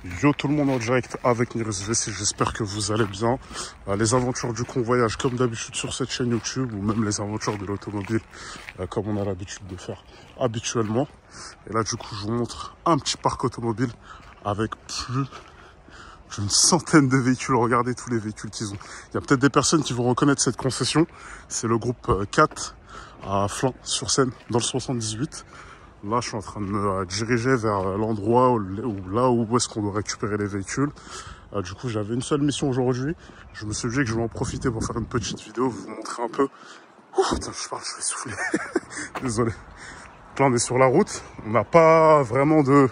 Yo tout le monde en direct avec NirsVC, j'espère que vous allez bien. Les aventures du convoyage comme d'habitude sur cette chaîne YouTube ou même les aventures de l'automobile comme on a l'habitude de faire habituellement. Et là du coup je vous montre un petit parc automobile avec plus d'une centaine de véhicules. Regardez tous les véhicules qu'ils ont. Il y a peut-être des personnes qui vont reconnaître cette concession. C'est le groupe 4 à Flins-sur-Seine dans le 78. Là, je suis en train de me diriger vers l'endroit où est-ce qu'on doit récupérer les véhicules. Du coup, j'avais une seule mission aujourd'hui. Je me suis dit que je vais en profiter pour faire une petite vidéo, vous montrer un peu. Ouh, putain, je vais souffler. Désolé. Là, on est sur la route. On n'a pas vraiment de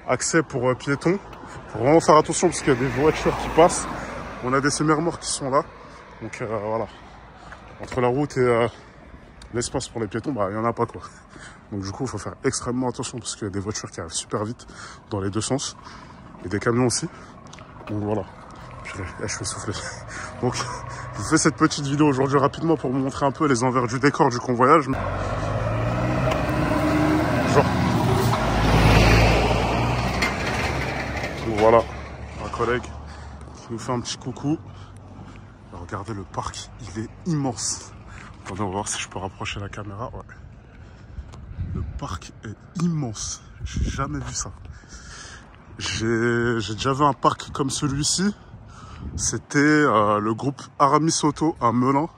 accès pour piétons. Faut vraiment faire attention parce qu'il y a des voitures qui passent. On a des semi-remorques qui sont là. Donc voilà. Entre la route et l'espace pour les piétons, bah il n'y en a pas quoi. Donc du coup, il faut faire extrêmement attention parce qu'il y a des voitures qui arrivent super vite dans les deux sens. Et des camions aussi. Donc voilà. Je vais souffler. Donc je vous fais cette petite vidéo aujourd'hui rapidement pour vous montrer un peu les envers du décor du convoyage. Genre. Donc voilà. Un collègue qui nous fait un petit coucou. Alors, regardez le parc, il est immense. Attendez, on va voir si je peux rapprocher la caméra. Ouais. Le parc est immense. J'ai jamais vu ça. J'ai déjà vu un parc comme celui-ci. C'était le groupe Aramis Auto à Melun.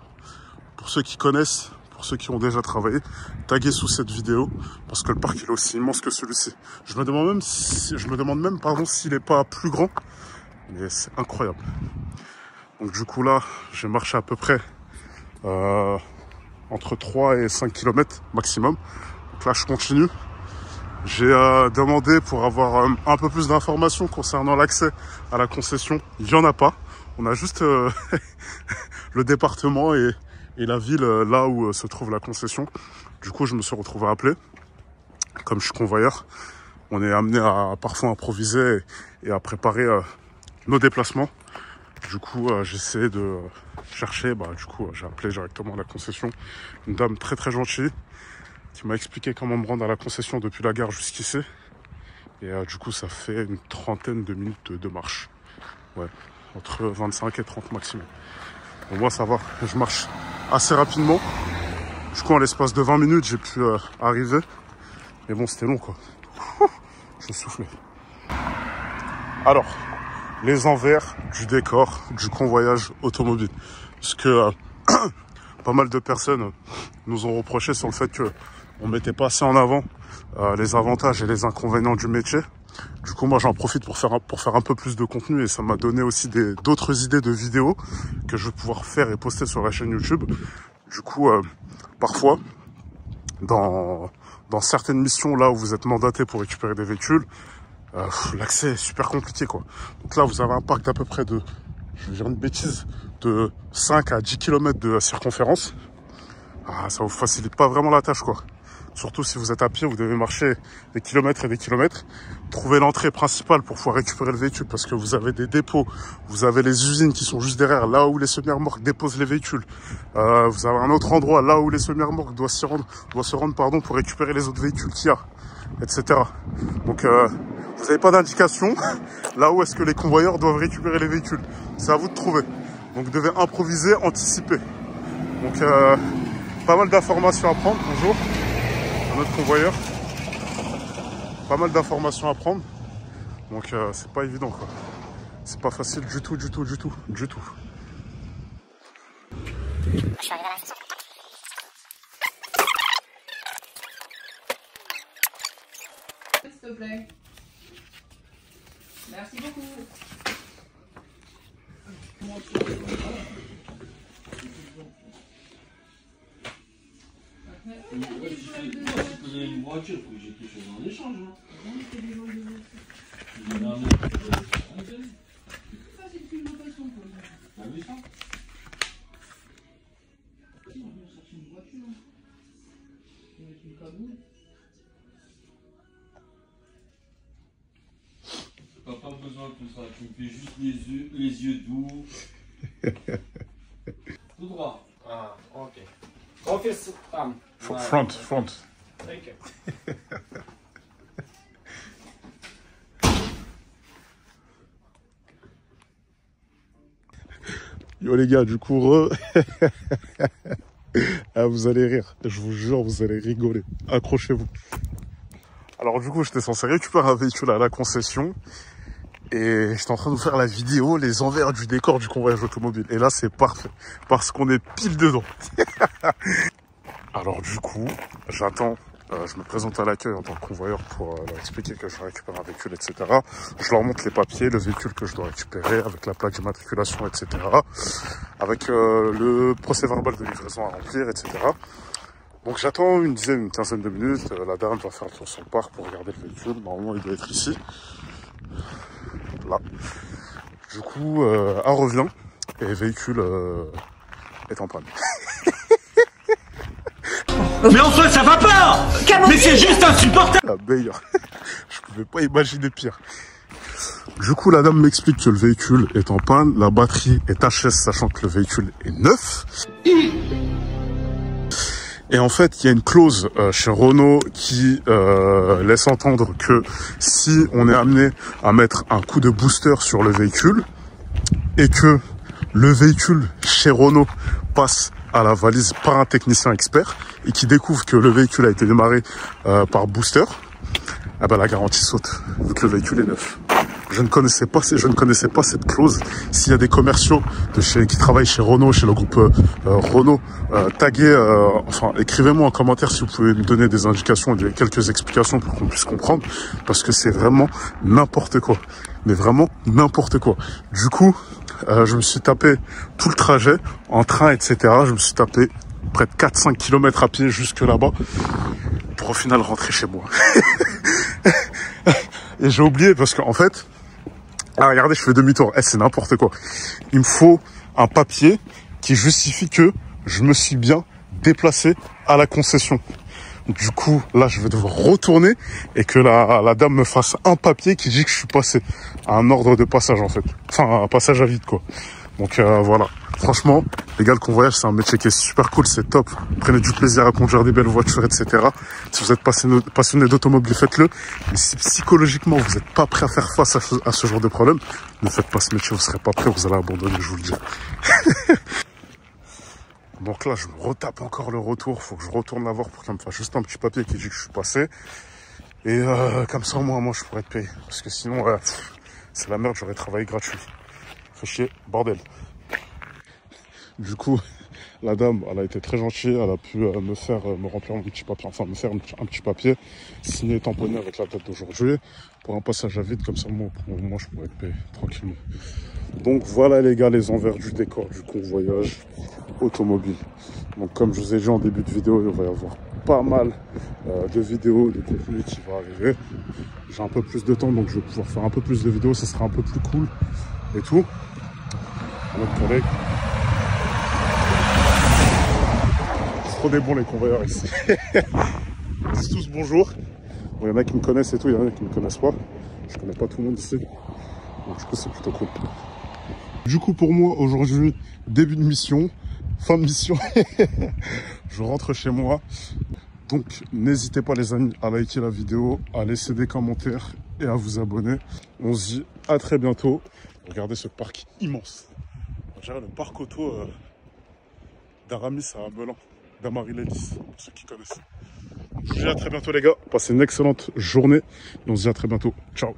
Pour ceux qui connaissent, pour ceux qui ont déjà travaillé, taguez sous cette vidéo parce que le parc il est aussi immense que celui-ci. Je me demande même pardon s'il n'est pas plus grand, mais c'est incroyable. Donc du coup là, j'ai marché à peu près entre 3 et 5 km maximum. Donc là, je continue. J'ai demandé pour avoir un peu plus d'informations concernant l'accès à la concession. Il n'y en a pas. On a juste le département et la ville là où se trouve la concession. Du coup, je me suis retrouvé à appeler. Comme je suis convoyeur, on est amené à parfois improviser et à préparer nos déplacements. Du coup, j'ai essayé de chercher. Du coup, j'ai appelé directement la concession. Une dame très très gentille qui m'a expliqué comment me rendre à la concession depuis la gare jusqu'ici. Et du coup, ça fait une trentaine de minutes de marche. Ouais, entre 25 et 30 maximum. Bon, moi, ça va. Je marche assez rapidement. Du coup, en l'espace de 20 minutes, j'ai pu arriver. Mais bon, c'était long, quoi. Je soufflais. Alors, les envers du décor du convoyage automobile. Parce que pas mal de personnes nous ont reproché sur le fait que on mettait pas assez en avant les avantages et les inconvénients du métier. Du coup, moi, j'en profite pour faire un peu plus de contenu et ça m'a donné aussi d'autres idées de vidéos que je vais pouvoir faire et poster sur la chaîne YouTube. Du coup, parfois, dans certaines missions là où vous êtes mandaté pour récupérer des véhicules, l'accès est super compliqué quoi. Donc là, vous avez un parc d'à peu près de, je vais dire une bêtise, de 5 à 10 km de circonférence. Ça vous facilite pas vraiment la tâche quoi. Surtout si vous êtes à pied, vous devez marcher des kilomètres et des kilomètres. Trouver l'entrée principale pour pouvoir récupérer le véhicule parce que vous avez des dépôts, vous avez les usines qui sont juste derrière, là où les semi-remorques déposent les véhicules. Vous avez un autre endroit, là où les semi-remorques doivent se rendre pour récupérer les autres véhicules qu'il y a, etc. Donc vous n'avez pas d'indication là où est-ce que les convoyeurs doivent récupérer les véhicules. C'est à vous de trouver. Donc vous devez improviser, anticiper. Donc pas mal d'informations à prendre, bonjour. Notre convoyeur, pas mal d'informations à prendre, donc c'est pas évident quoi, c'est pas facile du tout. Je suis arrivé à la station. S'il te plaît. Merci beaucoup. Une voiture, il faut que j'ai quelque chose en échange. Facile qu'une location, quoi. T'as vu ça? Si, on vient chercher une voiture. Avec une cagoule. T'as pas besoin de tout ça, tu me fais juste les yeux doux. Tout droit. Ah, ok. Office arm. Front. Thank you. Yo les gars, du coup, ah, vous allez rire. Je vous jure, vous allez rigoler. Accrochez-vous. Alors du coup, j'étais censé récupérer un véhicule à la concession. Et j'étais en train de vous faire la vidéo, les envers du décor du convoyage automobile. Et là, c'est parfait. Parce qu'on est pile dedans. Alors du coup, j'attends. Je me présente à l'accueil en tant que convoyeur pour leur expliquer que je récupère un véhicule, etc. Je leur montre les papiers, le véhicule que je dois récupérer, avec la plaque d'immatriculation, etc. Avec le procès-verbal de livraison à remplir, etc. Donc j'attends une quinzaine de minutes. La dame va faire le tour sur le parc pour regarder le véhicule. Normalement, il doit être ici. Là. Du coup, elle revient et le véhicule est en panne. Mais en soi, ça va pas. Mais c'est juste insupportable. La meilleure. Je pouvais pas imaginer pire. Du coup, la dame m'explique que le véhicule est en panne, la batterie est HS, sachant que le véhicule est neuf. Et en fait, il y a une clause chez Renault qui laisse entendre que si on est amené à mettre un coup de booster sur le véhicule et que le véhicule chez Renault passe à la valise par un technicien expert et qui découvre que le véhicule a été démarré par booster, eh ben la garantie saute, vu que le véhicule est neuf. Je ne connaissais pas cette clause. S'il y a des commerciaux qui travaillent chez Renault, chez le groupe Renault, taguez, enfin écrivez-moi en commentaire si vous pouvez me donner des indications et quelques explications pour qu'on puisse comprendre, parce que c'est vraiment n'importe quoi. Mais vraiment n'importe quoi. Du coup, je me suis tapé tout le trajet en train, etc. Je me suis tapé près de 4-5 km à pied jusque là-bas pour au final rentrer chez moi. Et j'ai oublié parce qu'en fait, ah, regardez, je fais demi-tour. C'est n'importe quoi. Il me faut un papier qui justifie que je me suis bien déplacé à la concession. Donc, du coup, là, je vais devoir retourner et que la dame me fasse un papier qui dit que je suis passé à un ordre de passage, en fait. Enfin, un passage à vide, quoi. Donc, voilà. Franchement, les gars, le convoyage, c'est un métier qui est super cool, c'est top. Prenez du plaisir à conduire des belles voitures, etc. Si vous êtes passionné d'automobile, faites-le. Mais si psychologiquement, vous n'êtes pas prêt à faire face à ce genre de problème, ne faites pas ce métier, vous ne serez pas prêt, vous allez abandonner, je vous le dis. Donc là, je me retape encore le retour. Faut que je retourne la voir pour qu'elle me fasse juste un petit papier qui dit que je suis passé. Et comme ça, moi, je pourrais être payé. Parce que sinon, c'est la merde, j'aurais travaillé gratuit. Fait chier, bordel. Du coup, la dame, elle a été très gentille. Elle a pu me remplir un petit papier, enfin me faire un petit papier signé et tamponné avec la date d'aujourd'hui pour un passage à vide. Comme ça, moi, je pourrais être payé tranquillement. Donc voilà les gars, les envers du décor du convoyage automobile. Donc comme je vous ai dit en début de vidéo, il va y avoir pas mal de vidéos, de contenu qui va arriver. J'ai un peu plus de temps, donc je vais pouvoir faire un peu plus de vidéos, ça sera un peu plus cool et tout. Notre collègue. C'est trop des bons les convoyeurs ici. Ils disent tous bonjour. Bon, il y en a qui me connaissent et tout, il y en a qui ne me connaissent pas. Je connais pas tout le monde ici. Donc du coup c'est plutôt cool. Du coup pour moi aujourd'hui, début de mission, fin de mission. Je rentre chez moi. Donc n'hésitez pas les amis à liker la vidéo, à laisser des commentaires et à vous abonner. On se dit à très bientôt. Regardez ce parc immense. On dirait le parc auto d'Aramis à Amelan, d'Amarie-Lélis, pour ceux qui connaissent. Je vous dis à très bientôt les gars. Passez une excellente journée. Et on se dit à très bientôt. Ciao.